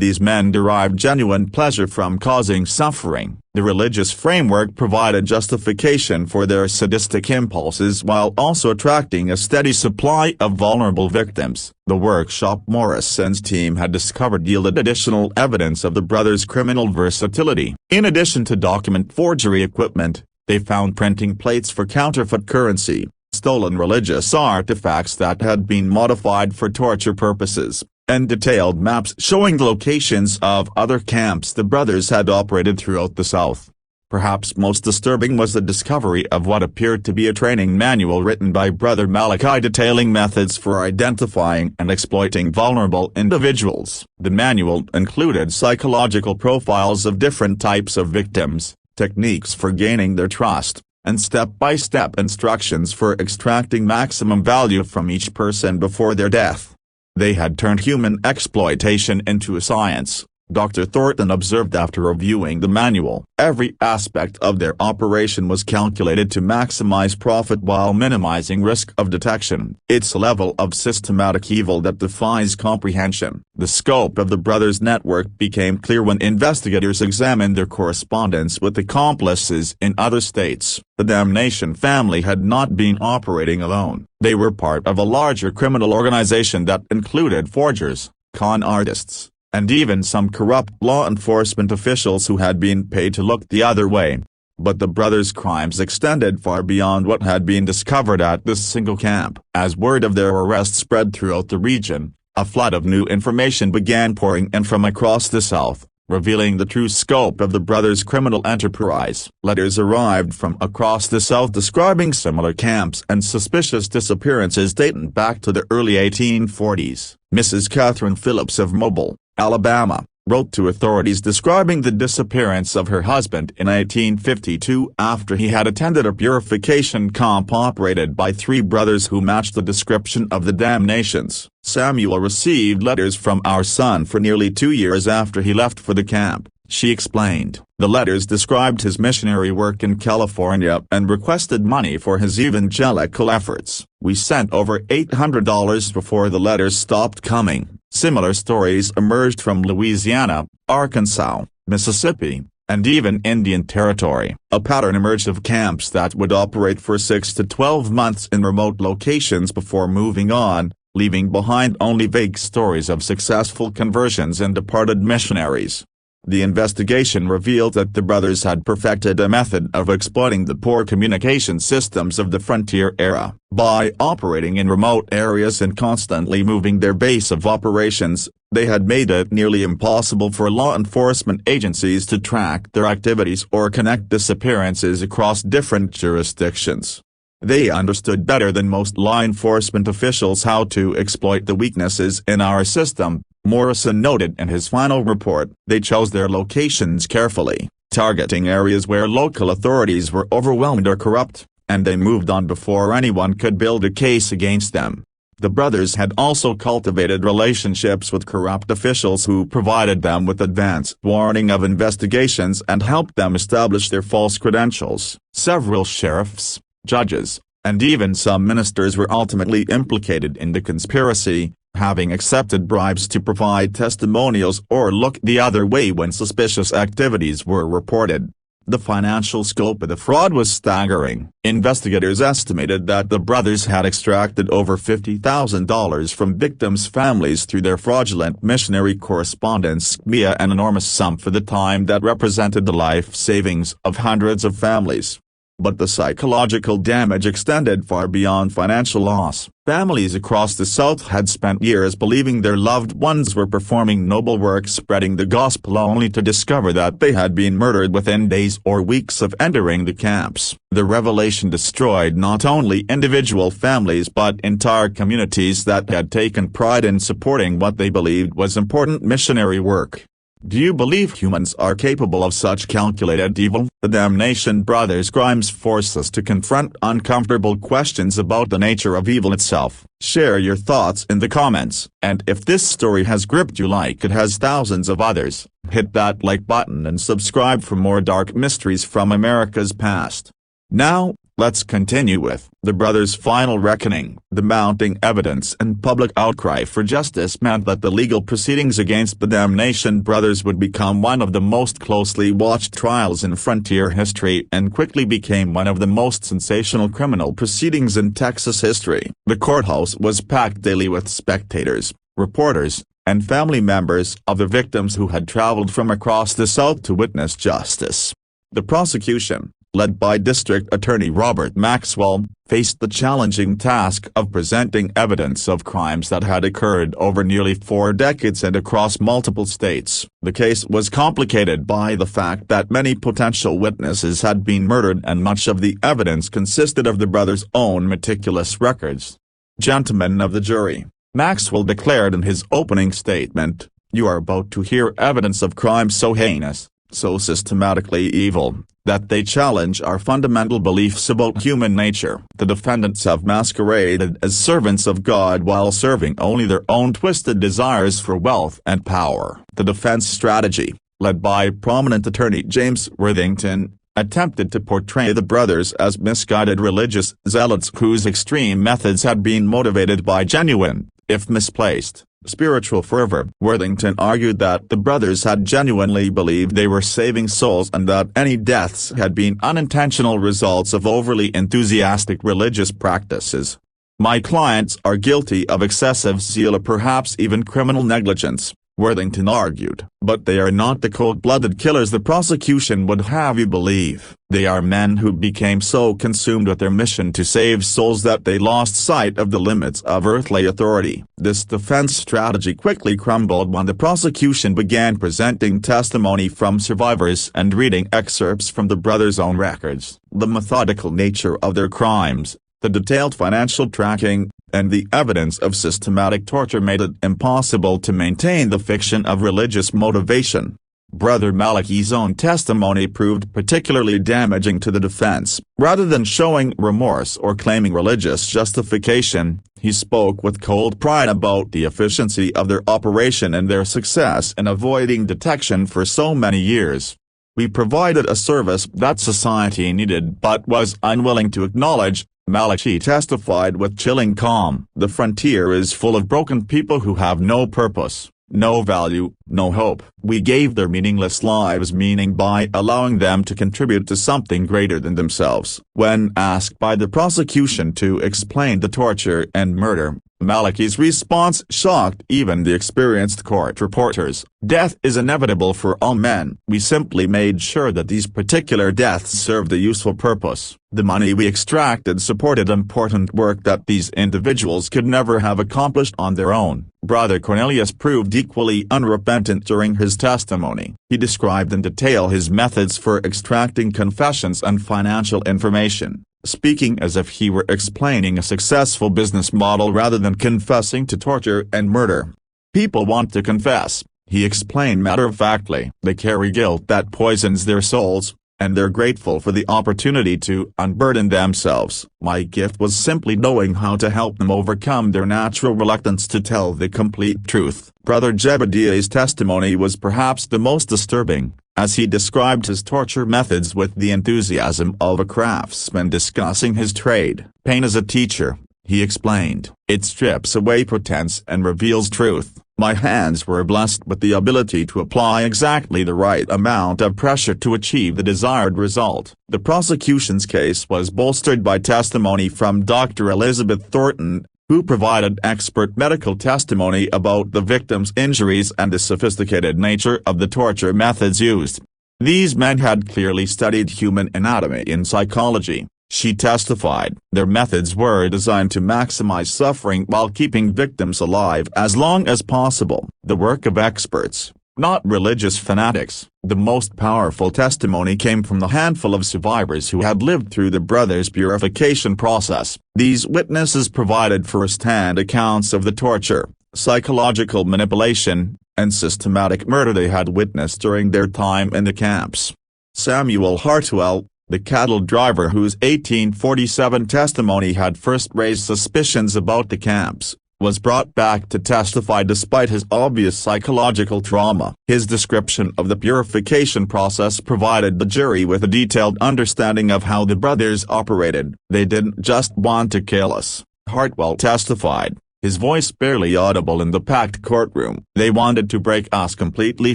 these men derived genuine pleasure from causing suffering. The religious framework provided justification for their sadistic impulses while also attracting a steady supply of vulnerable victims. The workshop Morrison's team had discovered yielded additional evidence of the brothers' criminal versatility. In addition to document forgery equipment, they found printing plates for counterfeit currency, stolen religious artifacts that had been modified for torture purposes, and detailed maps showing the locations of other camps the brothers had operated throughout the South. Perhaps most disturbing was the discovery of what appeared to be a training manual written by Brother Malachi detailing methods for identifying and exploiting vulnerable individuals. The manual included psychological profiles of different types of victims, techniques for gaining their trust, and step-by-step instructions for extracting maximum value from each person before their death. They had turned human exploitation into a science, Dr. Thornton observed after reviewing the manual. Every aspect of their operation was calculated to maximize profit while minimizing risk of detection. It's a level of systematic evil that defies comprehension. The scope of the brothers' network became clear when investigators examined their correspondence with accomplices in other states. The Damnation family had not been operating alone. They were part of a larger criminal organization that included forgers, con artists, and even some corrupt law enforcement officials who had been paid to look the other way. But the brothers' crimes extended far beyond what had been discovered at this single camp. As word of their arrest spread throughout the region, a flood of new information began pouring in from across the South, revealing the true scope of the brothers' criminal enterprise. Letters arrived from across the South describing similar camps and suspicious disappearances dating back to the early 1840s. Mrs. Catherine Phillips of Mobile, Alabama, wrote to authorities describing the disappearance of her husband in 1852 after he had attended a purification camp operated by three brothers who matched the description of the Damnations. Samuel received letters from our son for nearly 2 years after he left for the camp, she explained. The letters described his missionary work in California and requested money for his evangelical efforts. We sent over $800 before the letters stopped coming. Similar stories emerged from Louisiana, Arkansas, Mississippi, and even Indian Territory. A pattern emerged of camps that would operate for 6 to 12 months in remote locations before moving on, leaving behind only vague stories of successful conversions and departed missionaries. The investigation revealed that the brothers had perfected a method of exploiting the poor communication systems of the frontier era. By operating in remote areas and constantly moving their base of operations, they had made it nearly impossible for law enforcement agencies to track their activities or connect disappearances across different jurisdictions. They understood better than most law enforcement officials how to exploit the weaknesses in our system, Morrison noted in his final report. They chose their locations carefully, targeting areas where local authorities were overwhelmed or corrupt, and they moved on before anyone could build a case against them. The brothers had also cultivated relationships with corrupt officials who provided them with advance warning of investigations and helped them establish their false credentials. Several sheriffs, judges, and even some ministers were ultimately implicated in the conspiracy, having accepted bribes to provide testimonials or look the other way when suspicious activities were reported. The financial scope of the fraud was staggering. Investigators estimated that the brothers had extracted over $50,000 from victims' families through their fraudulent missionary correspondence via an enormous sum for the time that represented the life savings of hundreds of families. But the psychological damage extended far beyond financial loss. Families across the South had spent years believing their loved ones were performing noble work spreading the gospel only to discover that they had been murdered within days or weeks of entering the camps. The revelation destroyed not only individual families but entire communities that had taken pride in supporting what they believed was important missionary work. Do you believe humans are capable of such calculated evil? The Damnation brothers' crimes force us to confront uncomfortable questions about the nature of evil itself. Share your thoughts in the comments, and if this story has gripped you like it has thousands of others, hit that like button and subscribe for more dark mysteries from America's past. Now, let's continue with the brothers' final reckoning. The mounting evidence and public outcry for justice meant that the legal proceedings against the Damnation brothers would become one of the most closely watched trials in frontier history and quickly became one of the most sensational criminal proceedings in Texas history. The courthouse was packed daily with spectators, reporters, and family members of the victims who had traveled from across the South to witness justice. The prosecution, led by District Attorney Robert Maxwell, faced the challenging task of presenting evidence of crimes that had occurred over nearly 4 decades and across multiple states. The case was complicated by the fact that many potential witnesses had been murdered and much of the evidence consisted of the brothers' own meticulous records. Gentlemen of the jury, Maxwell declared in his opening statement, "You are about to hear evidence of crimes so heinous, so systematically evil, that they challenge our fundamental beliefs about human nature. The defendants have masqueraded as servants of God while serving only their own twisted desires for wealth and power." The defense strategy, led by prominent attorney James Worthington, attempted to portray the brothers as misguided religious zealots whose extreme methods had been motivated by genuine, if misplaced, spiritual fervor. Worthington argued that the brothers had genuinely believed they were saving souls and that any deaths had been unintentional results of overly enthusiastic religious practices. "My clients are guilty of excessive zeal or perhaps even criminal negligence," Worthington argued, "but they are not the cold-blooded killers the prosecution would have you believe. They are men who became so consumed with their mission to save souls that they lost sight of the limits of earthly authority." This defense strategy quickly crumbled when the prosecution began presenting testimony from survivors and reading excerpts from the brothers' own records. The methodical nature of their crimes, the detailed financial tracking, and the evidence of systematic torture made it impossible to maintain the fiction of religious motivation. Brother Malachi's own testimony proved particularly damaging to the defense. Rather than showing remorse or claiming religious justification, he spoke with cold pride about the efficiency of their operation and their success in avoiding detection for so many years. "We provided a service that society needed but was unwilling to acknowledge," Malachi testified with chilling calm. "The frontier is full of broken people who have no purpose, no value, no hope. We gave their meaningless lives meaning by allowing them to contribute to something greater than themselves." When asked by the prosecution to explain the torture and murder, Malachi's response shocked even the experienced court reporters. "Death is inevitable for all men. We simply made sure that these particular deaths served a useful purpose. The money we extracted supported important work that these individuals could never have accomplished on their own." Brother Cornelius proved equally unrepentant during his testimony. He described in detail his methods for extracting confessions and financial information, speaking as if he were explaining a successful business model rather than confessing to torture and murder. "People want to confess," he explained matter-of-factly. "They carry guilt that poisons their souls, and they're grateful for the opportunity to unburden themselves. My gift was simply knowing how to help them overcome their natural reluctance to tell the complete truth." Brother Jebediah's testimony was perhaps the most disturbing, as he described his torture methods with the enthusiasm of a craftsman discussing his trade. "Pain is a teacher," he explained. "It strips away pretense and reveals truth. My hands were blessed with the ability to apply exactly the right amount of pressure to achieve the desired result." The prosecution's case was bolstered by testimony from Dr. Elizabeth Thornton, who provided expert medical testimony about the victims' injuries and the sophisticated nature of the torture methods used. These men had clearly studied human anatomy and psychology. She testified, "Their methods were designed to maximize suffering while keeping victims alive as long as possible. The work of experts, not religious fanatics." The most powerful testimony came from the handful of survivors who had lived through the brothers' purification process. These witnesses provided first-hand accounts of the torture, psychological manipulation, and systematic murder they had witnessed during their time in the camps. Samuel Hartwell, the cattle driver whose 1847 testimony had first raised suspicions about the camps, was brought back to testify despite his obvious psychological trauma. His description of the purification process provided the jury with a detailed understanding of how the brothers operated. "They didn't just want to kill us," Hartwell testified, his voice barely audible in the packed courtroom. "They wanted to break us completely,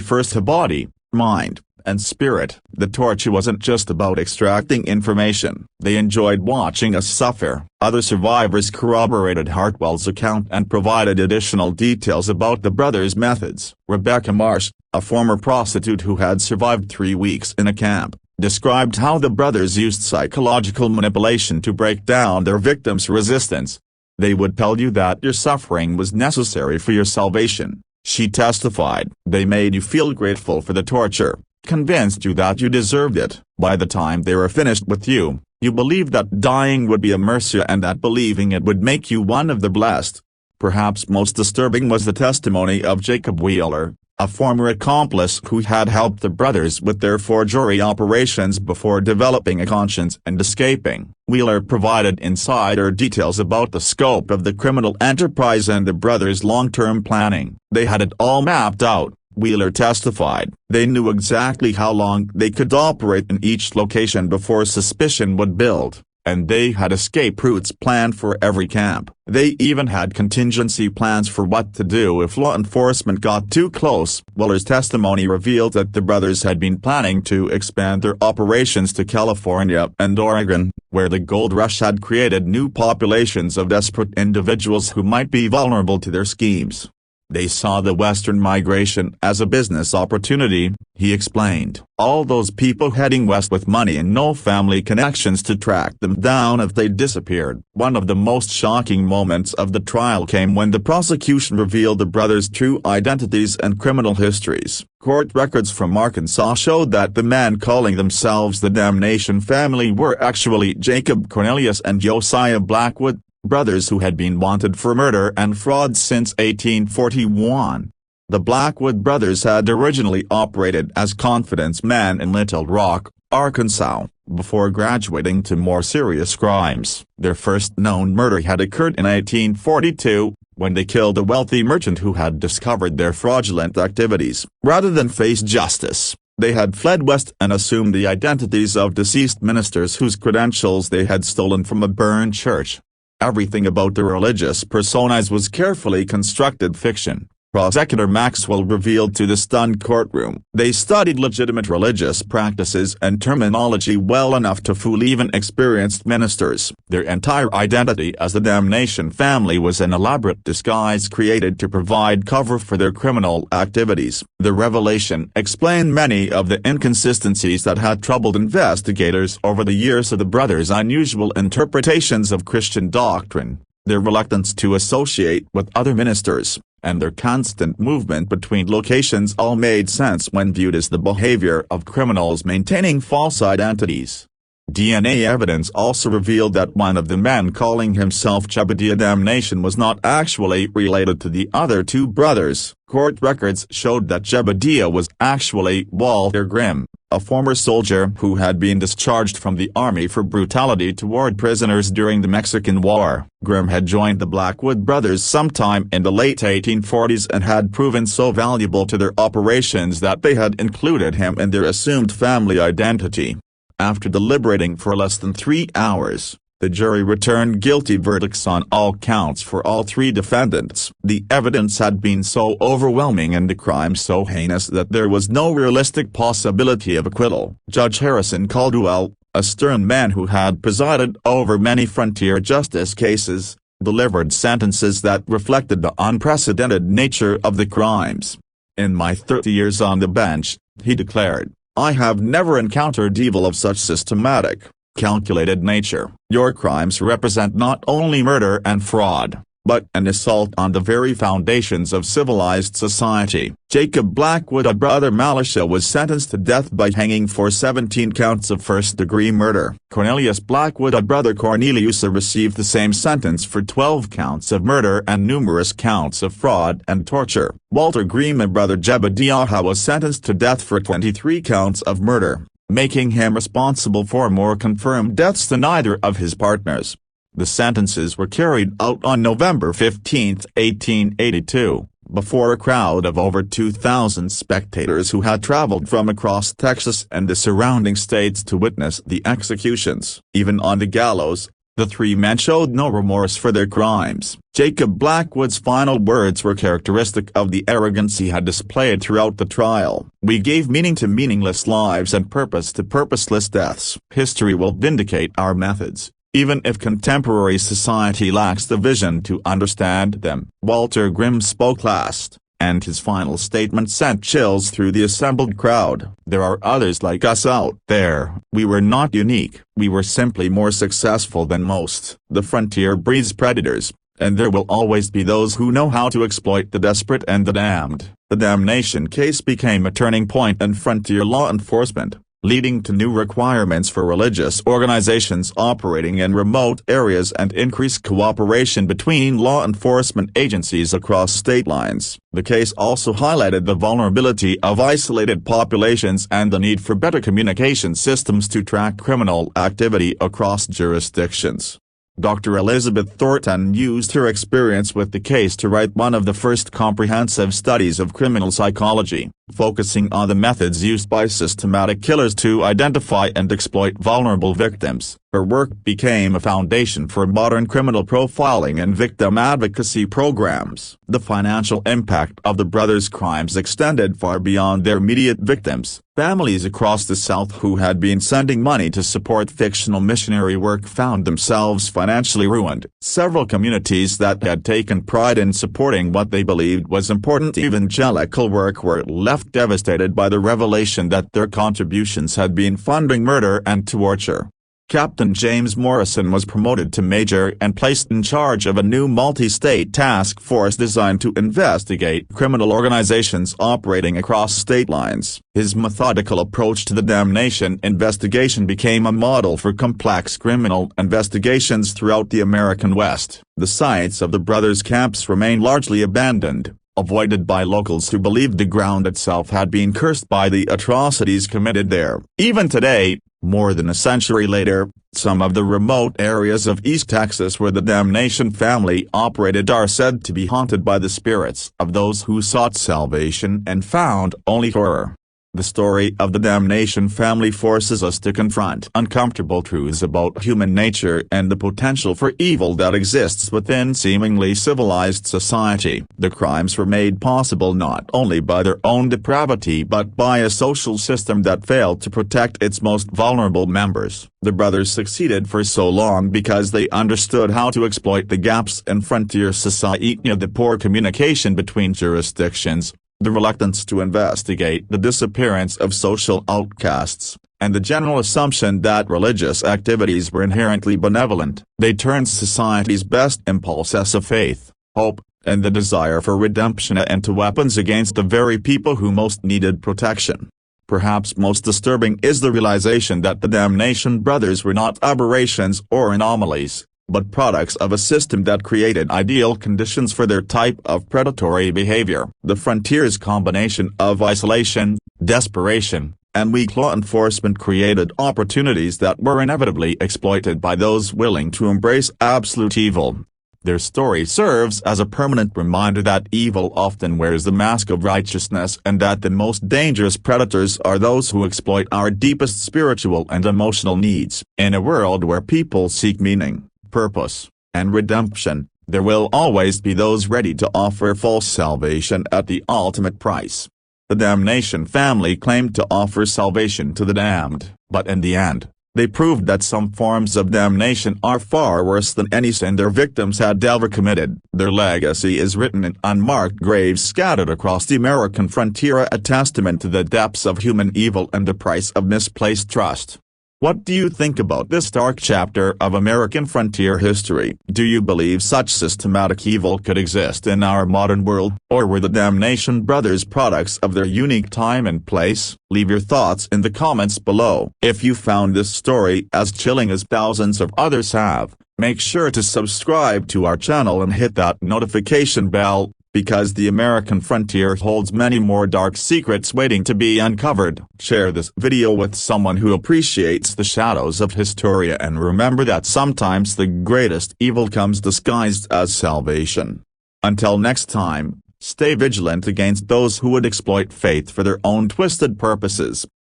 first to body, mind, and spirit." The torture wasn't just about extracting information. They enjoyed watching us suffer. Other survivors corroborated Hartwell's account and provided additional details about the brothers' methods. Rebecca Marsh, a former prostitute who had survived 3 weeks in a camp, described how the brothers used psychological manipulation to break down their victims' resistance. "They would tell you that your suffering was necessary for your salvation," she testified. "They made you feel grateful for the torture, convinced you that you deserved it. By the time they were finished with you, you believed that dying would be a mercy and that believing it would make you one of the blessed." Perhaps most disturbing was the testimony of Jacob Wheeler, a former accomplice who had helped the brothers with their forgery operations before developing a conscience and escaping. Wheeler provided insider details about the scope of the criminal enterprise and the brothers' long-term planning. "They had it all mapped out," Wheeler testified. "They knew exactly how long they could operate in each location before suspicion would build, and they had escape routes planned for every camp. They even had contingency plans for what to do if law enforcement got too close." Wheeler's testimony revealed that the brothers had been planning to expand their operations to California and Oregon, where the gold rush had created new populations of desperate individuals who might be vulnerable to their schemes. "They saw the western migration as a business opportunity," he explained. "All those people heading west with money and no family connections to track them down if they disappeared." One of the most shocking moments of the trial came when the prosecution revealed the brothers' true identities and criminal histories. Court records from Arkansas showed that the men calling themselves the Damnation family were actually Jacob Cornelius and Josiah Blackwood, brothers who had been wanted for murder and fraud since 1841. The Blackwood brothers had originally operated as confidence men in Little Rock, Arkansas, before graduating to more serious crimes. Their first known murder had occurred in 1842, when they killed a wealthy merchant who had discovered their fraudulent activities. Rather than face justice, they had fled west and assumed the identities of deceased ministers whose credentials they had stolen from a burned church. Everything about the religious personas was carefully constructed fiction, Prosecutor Maxwell revealed to the stunned courtroom. They studied legitimate religious practices and terminology well enough to fool even experienced ministers. Their entire identity as the Damnation family was an elaborate disguise created to provide cover for their criminal activities. The revelation explained many of the inconsistencies that had troubled investigators over the years of the brothers' unusual interpretations of Christian doctrine, their reluctance to associate with other ministers, and their constant movement between locations all made sense when viewed as the behavior of criminals maintaining false identities. DNA evidence also revealed that one of the men calling himself Jebediah Damnation was not actually related to the other two brothers. Court records showed that Jebediah was actually Walter Grimm, a former soldier who had been discharged from the army for brutality toward prisoners during the Mexican War. Grimm had joined the Blackwood brothers sometime in the late 1840s and had proven so valuable to their operations that they had included him in their assumed family identity. After deliberating for less than 3 hours, the jury returned guilty verdicts on all counts for all three defendants. The evidence had been so overwhelming and the crime so heinous that there was no realistic possibility of acquittal. Judge Harrison Caldwell, a stern man who had presided over many frontier justice cases, delivered sentences that reflected the unprecedented nature of the crimes. "In my 30 years on the bench," he declared, "I have never encountered evil of such systematic, calculated nature. Your crimes represent not only murder and fraud, but an assault on the very foundations of civilized society. Jacob Blackwood, a brother Malisha, was sentenced to death by hanging for 17 counts of first-degree murder. Cornelius Blackwood, a brother Corneliusa, received the same sentence for 12 counts of murder and numerous counts of fraud and torture. Walter Green, a brother Jebediah, was sentenced to death for 23 counts of murder, making him responsible for more confirmed deaths than either of his partners. The sentences were carried out on November 15, 1882, before a crowd of over 2,000 spectators who had traveled from across Texas and the surrounding states to witness the executions. Even on the gallows, the three men showed no remorse for their crimes. Jacob Blackwood's final words were characteristic of the arrogance he had displayed throughout the trial. "We gave meaning to meaningless lives and purpose to purposeless deaths. History will vindicate our methods, even if contemporary society lacks the vision to understand them." Walter Grimm spoke last, and his final statement sent chills through the assembled crowd. "There are others like us out there. We were not unique. We were simply more successful than most. The frontier breeds predators, and there will always be those who know how to exploit the desperate and the damned." The Damnation case became a turning point in frontier law enforcement, leading to new requirements for religious organizations operating in remote areas and increased cooperation between law enforcement agencies across state lines. The case also highlighted the vulnerability of isolated populations and the need for better communication systems to track criminal activity across jurisdictions. Dr. Elizabeth Thornton used her experience with the case to write one of the first comprehensive studies of criminal psychology, focusing on the methods used by systematic killers to identify and exploit vulnerable victims. Her work became a foundation for modern criminal profiling and victim advocacy programs. The financial impact of the brothers' crimes extended far beyond their immediate victims. Families across the South who had been sending money to support fictional missionary work found themselves financially ruined. Several communities that had taken pride in supporting what they believed was important evangelical work were left devastated by the revelation that their contributions had been funding murder and torture. Captain James Morrison was promoted to major and placed in charge of a new multi-state task force designed to investigate criminal organizations operating across state lines. His methodical approach to the Damnation investigation became a model for complex criminal investigations throughout the American West. The sites of the brothers' camps remain largely abandoned, avoided by locals who believed the ground itself had been cursed by the atrocities committed there. Even today, more than a century later, some of the remote areas of East Texas where the Damnation family operated are said to be haunted by the spirits of those who sought salvation and found only horror. The story of the Damnation family forces us to confront uncomfortable truths about human nature and the potential for evil that exists within seemingly civilized society. The crimes were made possible not only by their own depravity but by a social system that failed to protect its most vulnerable members. The brothers succeeded for so long because they understood how to exploit the gaps in frontier society, the poor communication between jurisdictions, the reluctance to investigate the disappearance of social outcasts, and the general assumption that religious activities were inherently benevolent. They turned society's best impulses of faith, hope, and the desire for redemption into weapons against the very people who most needed protection. Perhaps most disturbing is the realization that the Damnation brothers were not aberrations or anomalies, but products of a system that created ideal conditions for their type of predatory behavior. The frontier's combination of isolation, desperation, and weak law enforcement created opportunities that were inevitably exploited by those willing to embrace absolute evil. Their story serves as a permanent reminder that evil often wears the mask of righteousness and that the most dangerous predators are those who exploit our deepest spiritual and emotional needs. In a world where people seek meaning, purpose, and redemption, there will always be those ready to offer false salvation at the ultimate price. The Damnation family claimed to offer salvation to the damned, but in the end, they proved that some forms of damnation are far worse than any sin their victims had ever committed. Their legacy is written in unmarked graves scattered across the American frontier, a testament to the depths of human evil and the price of misplaced trust. What do you think about this dark chapter of American frontier history? Do you believe such systematic evil could exist in our modern world, or were the Damnation brothers products of their unique time and place? Leave your thoughts in the comments below. If you found this story as chilling as thousands of others have, make sure to subscribe to our channel and hit that notification bell, because the American frontier holds many more dark secrets waiting to be uncovered. Share this video with someone who appreciates the shadows of Historia, and remember that sometimes the greatest evil comes disguised as salvation. Until next time, stay vigilant against those who would exploit faith for their own twisted purposes.